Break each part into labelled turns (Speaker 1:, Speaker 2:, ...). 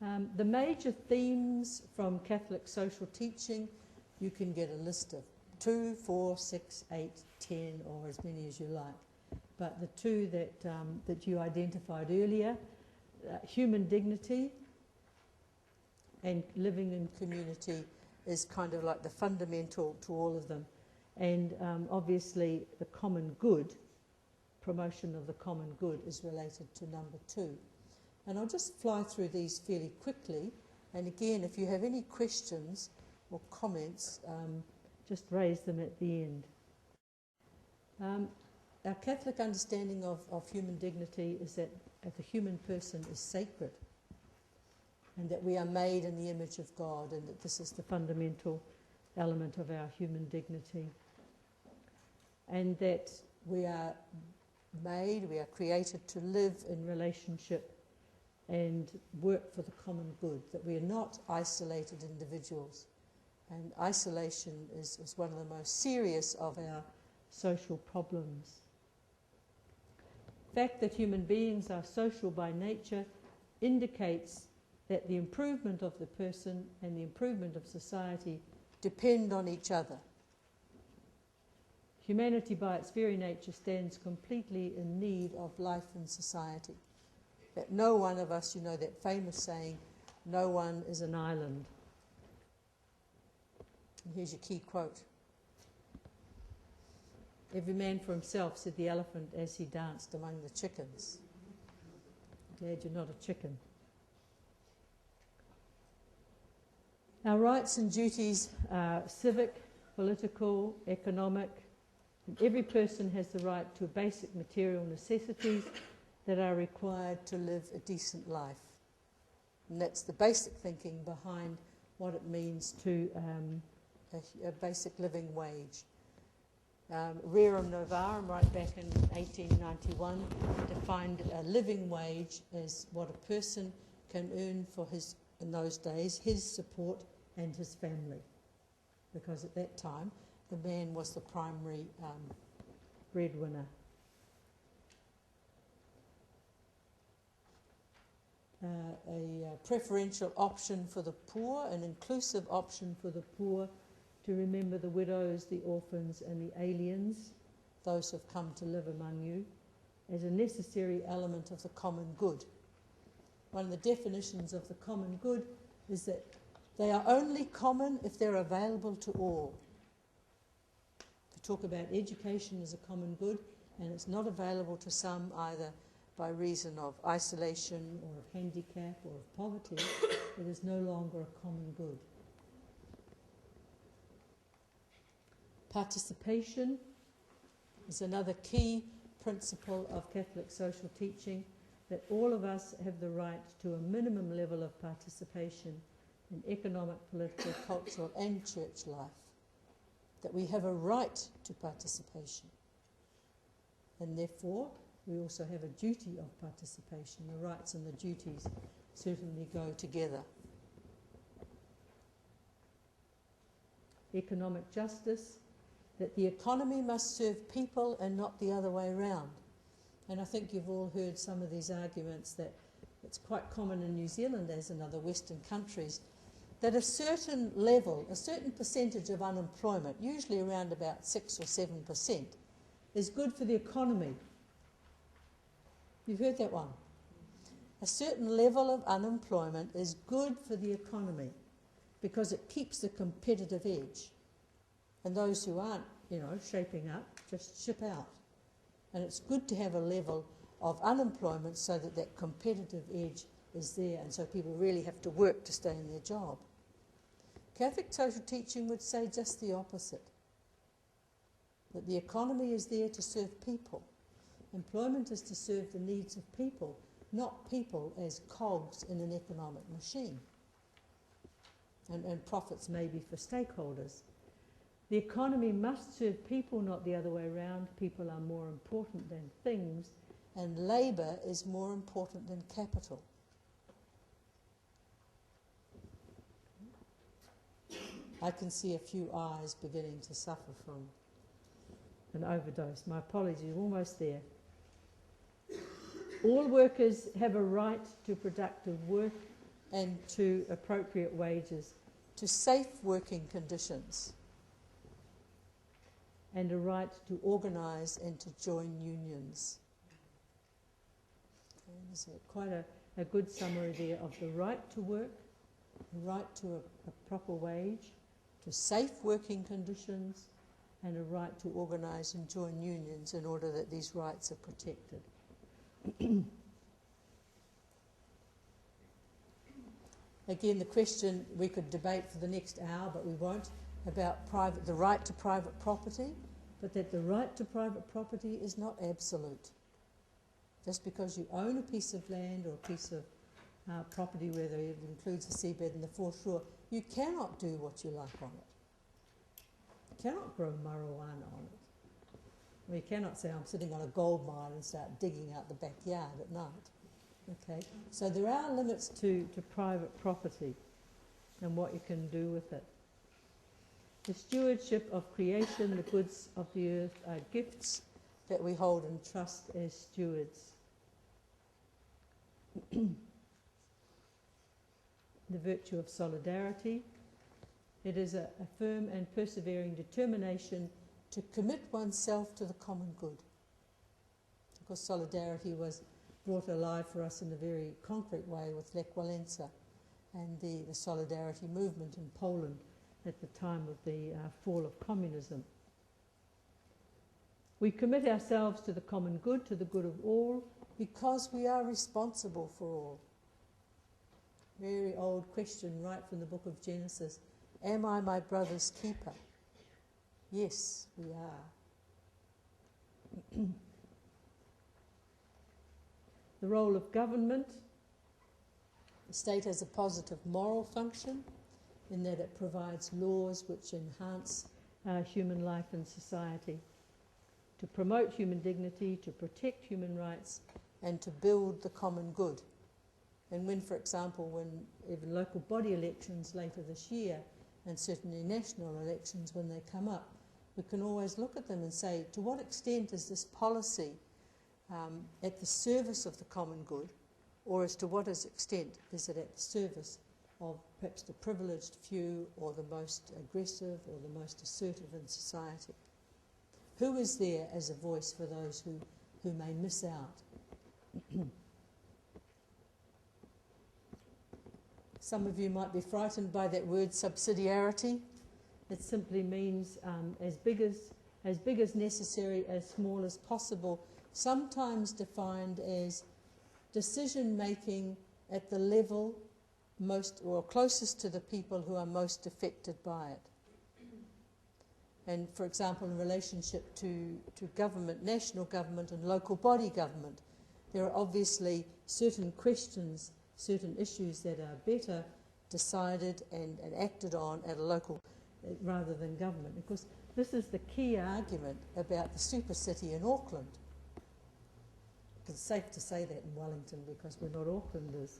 Speaker 1: The major themes from Catholic social teaching, you can get a list of 2, 4, 6, 8, 10, or as many as you like. But the two that you identified earlier, human dignity and living in community, is kind of like the fundamental to all of them. And obviously the common good, promotion of the common good, is related to number 2. And I'll just fly through these fairly quickly. And again, if you have any questions or comments, just raise them at the end. Our Catholic understanding of human dignity is that the human person is sacred, and that we are made in the image of God, and that this is the fundamental element of our human dignity. And that we are created to live in relationship and work for the common good, that we are not isolated individuals. And isolation is one of the most serious of our social problems. The fact that human beings are social by nature indicates that the improvement of the person and the improvement of society depend on each other. Humanity by its very nature stands completely in need of life in society. That no one of us, you know that famous saying, no one is an island. And here's your key quote. Every man for himself, said the elephant as he danced among the chickens. Glad you're not a chicken. Our rights and duties are civic, political, economic, and every person has the right to basic material necessities that are required to live a decent life. And that's the basic thinking behind what it means to a basic living wage. Rerum Novarum, right back in 1891, defined a living wage as what a person can earn for his, in those days, his support and his family. Because at that time, the man was the primary breadwinner. A preferential option for the poor, an inclusive option for the poor, to remember the widows, the orphans and the aliens, those who have come to live among you, as a necessary element of the common good. One of the definitions of the common good is that they are only common if they're available to all. We talk about education as a common good, and it's not available to some either by reason of isolation or of handicap or of poverty. It is no longer a common good. Participation is another key principle of Catholic social teaching, that all of us have the right to a minimum level of participation in economic, political, cultural and church life. That we have a right to participation. And therefore, we also have a duty of participation. The rights and the duties certainly go together. Economic justice, that the economy must serve people and not the other way around. And I think you've all heard some of these arguments that it's quite common in New Zealand as in other Western countries, that a certain level, a certain percentage of unemployment, usually around about 6 or 7%, is good for the economy. You've heard that one. A certain level of unemployment is good for the economy because it keeps the competitive edge. And those who aren't, shaping up, just ship out. And it's good to have a level of unemployment so that that competitive edge is there, and so people really have to work to stay in their job. Catholic social teaching would say just the opposite. That the economy is there to serve people. Employment is to serve the needs of people, not people as cogs in an economic machine. And profits may be for stakeholders. The economy must serve people, not the other way around. People are more important than things, and labour is more important than capital. I can see a few eyes beginning to suffer from an overdose. My apologies, almost there. All workers have a right to productive work and to appropriate wages, to safe working conditions, and a right to organise and to join unions. Okay, there's quite a good summary there of the right to work, the right to a proper wage, to safe working conditions, and a right to organise and join unions in order that these rights are protected. Again, the question we could debate for the next hour, but we won't, about the right to private property, but that the right to private property is not absolute. Just because you own a piece of land or a piece of property, whether it includes the seabed and the foreshore, you cannot do what you like on it. You cannot grow marijuana on it. Or you cannot say, I'm sitting on a gold mine and start digging out the backyard at night. Okay, so there are limits to private property and what you can do with it. The stewardship of creation, the goods of the earth, are gifts that we hold in trust as stewards. The virtue of solidarity. It is a firm and persevering determination to commit oneself to the common good. Of course, solidarity was brought alive for us in a very concrete way with Lech Walesa and the solidarity movement in Poland at the time of the fall of communism. We commit ourselves to the common good, to the good of all, because we are responsible for all. Very old question right from the book of Genesis. Am I my brother's keeper? Yes, we are. The role of government. The state has a positive moral function in that it provides laws which enhance human life and society, to promote human dignity, to protect human rights, and to build the common good. And when, for example, when even local body elections later this year, and certainly national elections when they come up, we can always look at them and say, to what extent is this policy at the service of the common good, or as to what extent is it at the service of perhaps the privileged few or the most aggressive or the most assertive in society? Who is there as a voice for those who may miss out? Some of you might be frightened by that word subsidiarity. It simply means as big as necessary, as small as possible, sometimes defined as decision making at the level most or closest to the people who are most affected by it. And for example, in relationship to government, national government and local body government, there are obviously certain questions, certain issues that are better decided and acted on at a local rather than government. Because this is the key argument about the super city in Auckland. It's safe to say that in Wellington because we're not Aucklanders.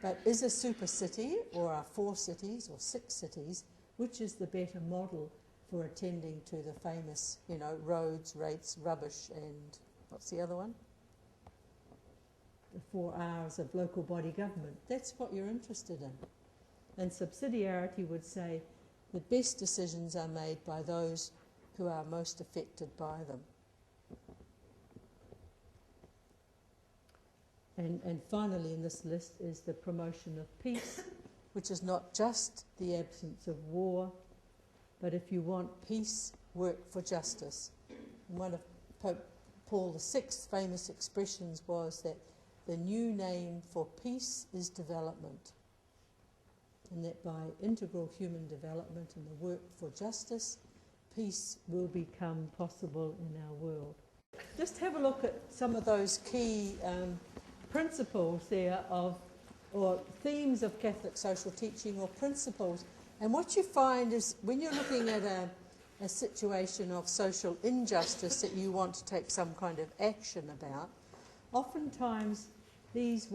Speaker 1: But is a super city, or are 4 cities or 6 cities, which is the better model for attending to the famous, roads, rates, rubbish, and what's the other one? The 4 R's of local body government. That's what you're interested in. And subsidiarity would say the best decisions are made by those who are most affected by them. And finally in this list is the promotion of peace, which is not just the absence of war, but if you want peace, work for justice. And one of Pope Paul VI's famous expressions was that the new name for peace is development, and that by integral human development and the work for justice, peace will become possible in our world. Just have a look at some of those key principles there or themes of Catholic social teaching or principles. And what you find is when you're looking at a situation of social injustice that you want to take some kind of action about, oftentimes these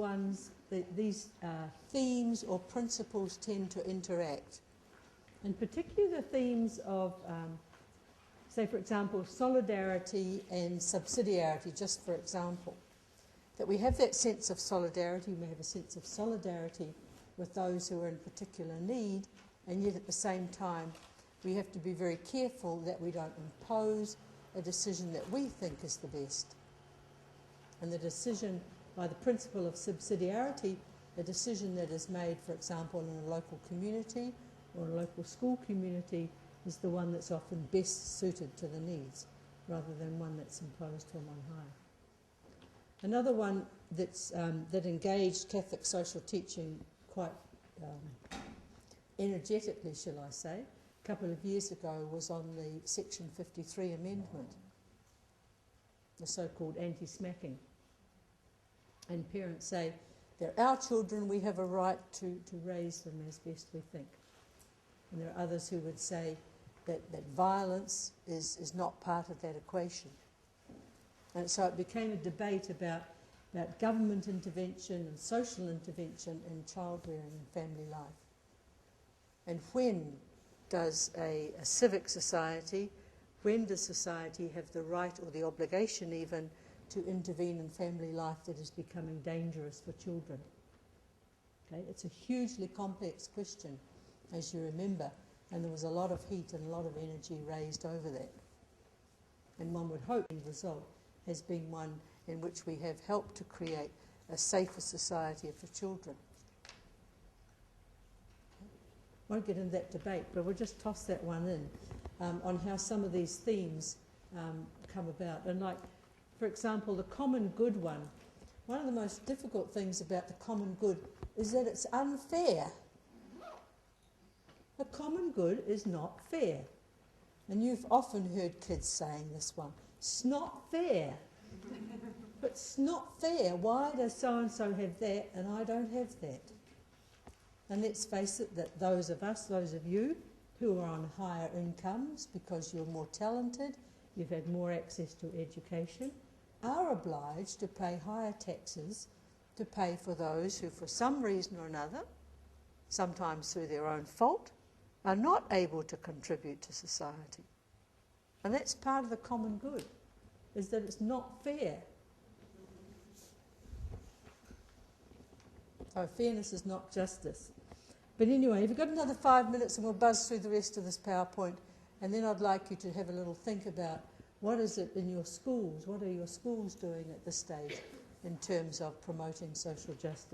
Speaker 1: themes or principles tend to interact. And particularly the themes of, say for example, solidarity and subsidiarity, just for example. that we have that sense of solidarity, we have a sense of solidarity with those who are in particular need, and yet at the same time we have to be very careful that we don't impose a decision that we think is the best. And the decision, by the principle of subsidiarity, the decision that is made, for example, in a local community or a local school community is the one that's often best suited to the needs, rather than one that's imposed from on high. Another one that's, that engaged Catholic social teaching quite energetically, shall I say, a couple of years ago was on the Section 53 amendment, the so-called anti-smacking. And parents say, they're our children, we have a right to raise them as best we think. And there are others who would say that violence is not part of that equation. And so it became a debate about government intervention and social intervention in child rearing and family life. And when does a civic society, when does society have the right or the obligation even to intervene in family life that is becoming dangerous for children? Okay, it's a hugely complex question, as you remember, and there was a lot of heat and a lot of energy raised over that. And one would hope the result has been one in which we have helped to create a safer society for children. Won't get into that debate, but we'll just toss that one in on how some of these themes come about. And like, for example, the common good one of the most difficult things about the common good is that it's unfair. The common good is not fair. And you've often heard kids saying this one, it's not fair. But it's not fair. Why does so-and-so have that and I don't have that? And let's face it, that those of us, those of you who are on higher incomes because you're more talented, you've had more access to education, are obliged to pay higher taxes to pay for those who, for some reason or another, sometimes through their own fault, are not able to contribute to society. And that's part of the common good, is that it's not fair. So fairness is not justice. But anyway, you've got another 5 minutes and we'll buzz through the rest of this PowerPoint, and then I'd like you to have a little think about what is it in your schools, what are your schools doing at this stage in terms of promoting social justice.